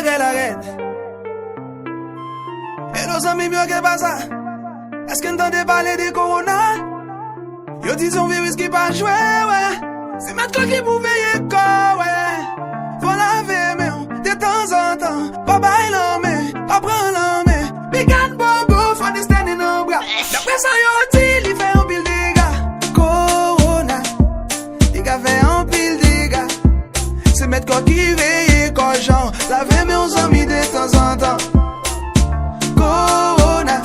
bagay la red. Et nos amis mieux que pas ça. Est-ce qu'on entendait parler de corona? Yo dis un virus qui pas joué, ouais. C'est maintenant qui vous veillez quoi, ouais. Faut laver mais de temps en temps. Pas bailler la main, pas prendre la main. Big and bobo, faut des standing en bras. D'après ça yo dit, il fait un pile dégâts. Corona, il a fait un pile dégâts. C'est mettre quoi qui veille quoi genre. Laver mais aux amis de temps en temps. Corona,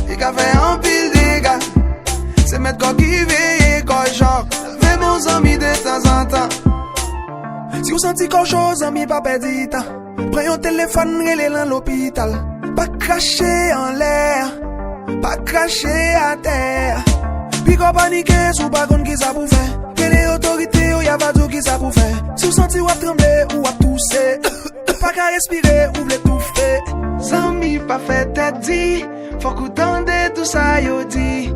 il a fait un pile dégâts. C'est mettre quoi qui veille quoi genre. Laver mais aux amis de temps en temps. Si vous sentez quelque chose, amis, pas perdre du temps. Prenez un téléphone, relez dans l'hôpital. Pas cracher en l'air, pas cracher à terre. Puis qu'on panique, sous pas contre qui ça pour faire. Que les autorités, ou y'a pas tout qui ça pour faire. Si vous sentez ou à trembler, ou à tousser. Pas qu'à respirer, ou l'étouffer. Zami, pas fait tête dit. Faut qu'on tende tout ça, yo dit.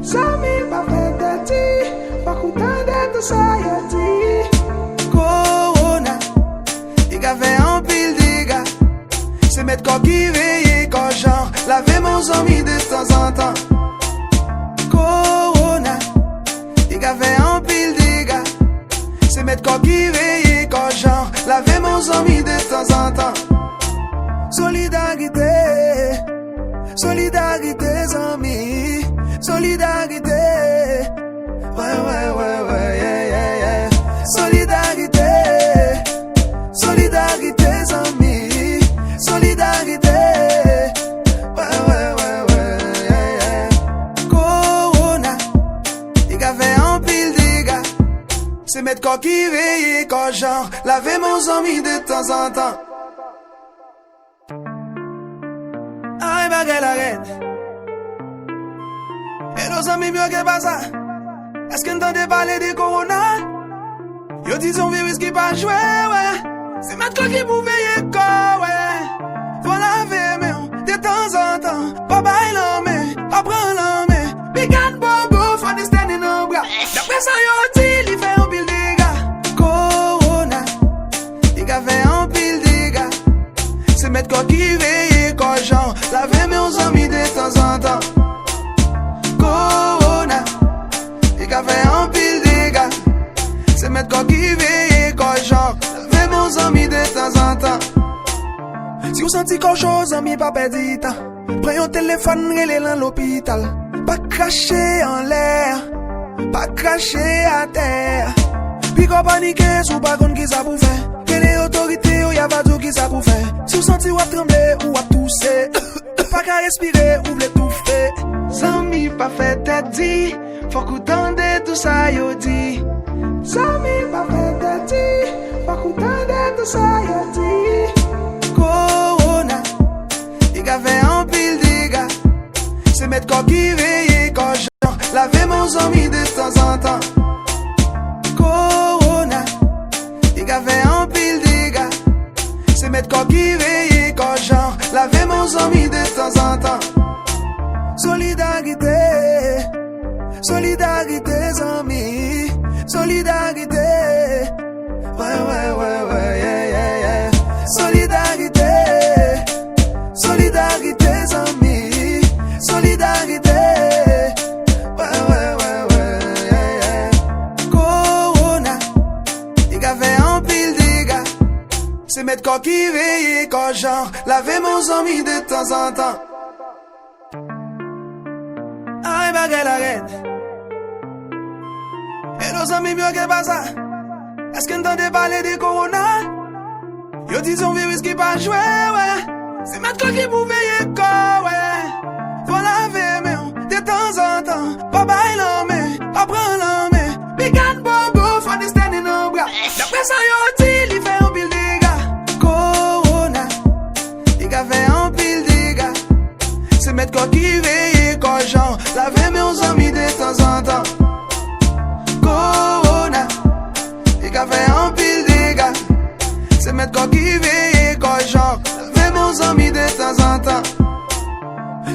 Zami, pas fait tête dit. Faut qu'on tende tout ça, yo dit. Corona, il a fait un pile dégâts. C'est mettre quoi qui veille quoi genre. Laver mon amis de temps en temps. Corona, il a fait un pile dégâts. C'est mettre quoi qui veille quoi genre. Laver mon amis de temps en temps. Solidarité, solidarité amis. Solidarité, ouais, yeah. Solidarité, solidarité amis. Solidarité, ouais, yeah. Corona, il a fait un pile dégâts. C'est mettre quoi qui veille quoi genre. Laver mon amis de temps en temps. Aïe bagay la red. Et nos amis mieux que pas ça. Est-ce qu'on entendait parler de corona? Yo dis un virus qui pas joué, ouais. C'est maintenant qui vous veillez quoi, ouais. Faut laver mais de temps en temps. Pas bailler la main, pas prendre la main. Big and bobo, faut des standing en bras. D'après ça yo dit, il fait un pile dégâts. Corona, il a fait un pile dégâts. C'est mettre quoi qui veille quoi genre. Laver mais aux amis de temps en temps. Corona, il a fait un pile dégâts. C'est mettre quoi qui veille quoi genre. Laver mes amis de temps en temps. Si vous sentez quelque chose, amis, pas perdre du temps. Prenez un téléphone, relez dans l'hôpital. Pas cracher en l'air, pas cracher à terre. Puis qu'on panique, sous pas contre qui ça pour faire. Que les autorités, ou y'a pas tout qui ça pour faire. Si vous sentez ou à trembler, ou à tousser. Pas qu'à respirer, ou l'étouffer. Zami, pas fait tête dit. Faut qu'on tende tout ça, yo dit. Zami, pas fait tête dit. Faut qu'on tende tout ça, yo dit. Corona, il a fait un pile dégâts. C'est mettre quoi qui veille quoi genre. Laver mon amis de temps en temps. Corona, il a fait un pile dégâts. C'est mettre quoi qui veille quoi genre. Laver mon amis de temps en temps. Solidarité, solidarité amis. Solidarité, ouais, yeah. Solidarité, solidarité amis. Solidarité, ouais, yeah. Corona, il a fait un pile dégâts. C'est mettre quoi qui veille quoi genre. Laver mes amis de temps en temps. Aïe bagay la red. Et nos amis mieux que pas ça. Est-ce qu'on entendait parler de corona? Yo dis un virus qui pas joué, ouais. C'est maintenant qui vous veillez quoi, ouais. Faut laver mais de temps en temps. Pas bailler la main, pas prendre la main. Big and bobo, faut des standing en bras. D'après ça yo dit, il fait un pile dégâts. Corona, il a fait un pile dégâts. C'est mettre quoi qui veille quoi genre. Laver mes amis de temps en temps. Corona, il a fait un pile dégâts. C'est mettre quoi qui veille quoi genre. Laver mes amis de temps en temps.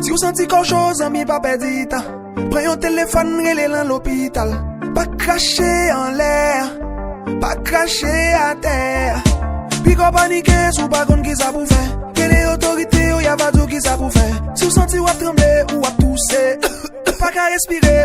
Si vous sentez quelque chose, amis, pas perdre du temps. Prenez un téléphone, relez dans l'hôpital. Pas cracher en l'air, pas cracher à terre. Pi ko panike, sou pa kon ki sa pou fè. Que les autorités, ou y'a pas tout qui ça pour faire. Si vous sentez ou à trembler ou à tousser, pas qu'à respirer.